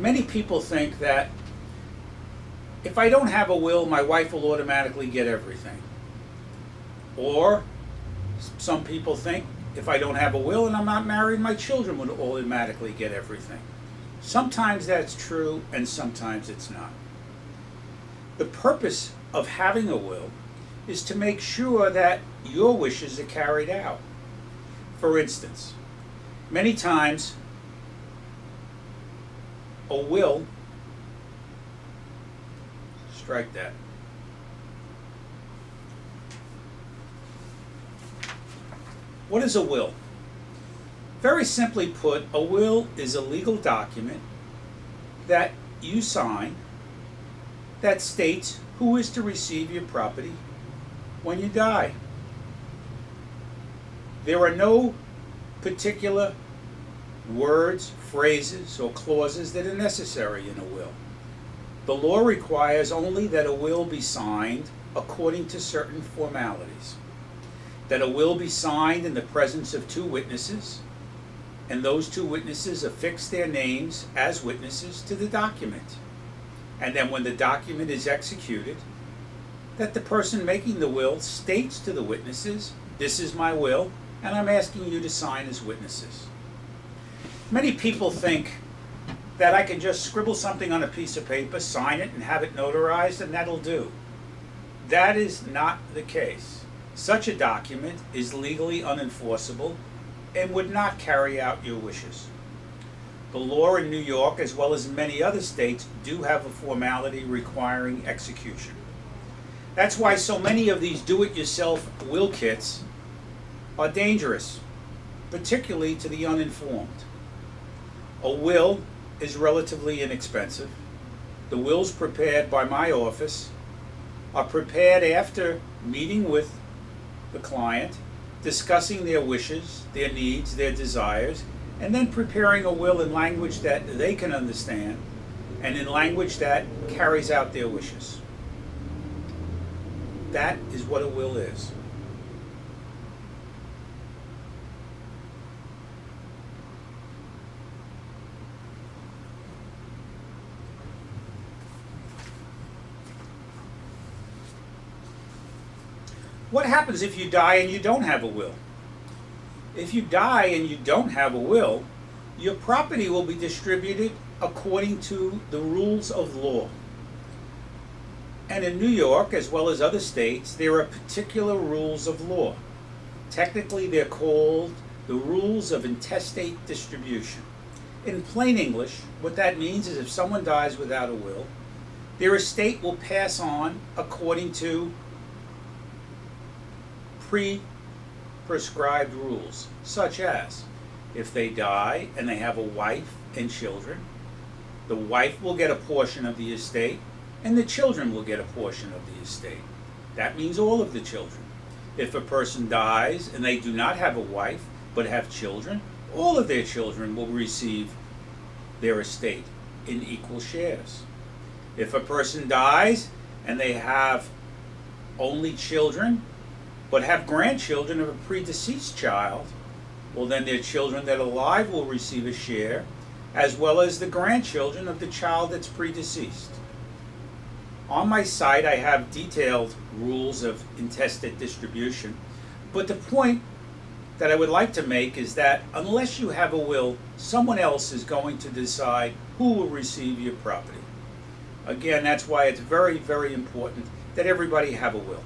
Many people think that if I don't have a will, my wife will automatically get everything. Or some people think if I don't have a will and I'm not married, my children would automatically get everything. Sometimes that's true and sometimes it's not. The purpose of having a will is to make sure that your wishes are carried out. For instance, many times a will, strike that. What is a will? Very simply put, a will is a legal document that you sign that states who is to receive your property when you die. There are no particular words, phrases, or clauses that are necessary in a will. The law requires only that a will be signed according to certain formalities. That a will be signed in the presence of two witnesses, and those two witnesses affix their names as witnesses to the document. And then when the document is executed, that the person making the will states to the witnesses, "This is my will, and I'm asking you to sign as witnesses." Many people think that I can just scribble something on a piece of paper, sign it, and have it notarized, and that'll do. That is not the case. Such a document is legally unenforceable and would not carry out your wishes. The law in New York, as well as many other states, do have a formality requiring execution. That's why so many of these do-it-yourself will kits are dangerous, particularly to the uninformed. A will is relatively inexpensive. The wills prepared by my office are prepared after meeting with the client, discussing their wishes, their needs, their desires, and then preparing a will in language that they can understand and in language that carries out their wishes. That is what a will is. What happens if you die and you don't have a will? If you die and you don't have a will, your property will be distributed according to the rules of law. And in New York, as well as other states, there are particular rules of law. Technically, they're called the rules of intestate distribution. In plain English, what that means is if someone dies without a will, their estate will pass on according to pre-prescribed rules, such as if they die and they have a wife and children, the wife will get a portion of the estate and the children will get a portion of the estate. That means all of the children. If a person dies and they do not have a wife but have children, all of their children will receive their estate in equal shares. If a person dies and they have only children but have grandchildren of a predeceased child, well then their children that are alive will receive a share, as well as the grandchildren of the child that's predeceased. On my site I have detailed rules of intestate distribution, but the point that I would like to make is that unless you have a will, someone else is going to decide who will receive your property. Again, that's why it's very, very important that everybody have a will.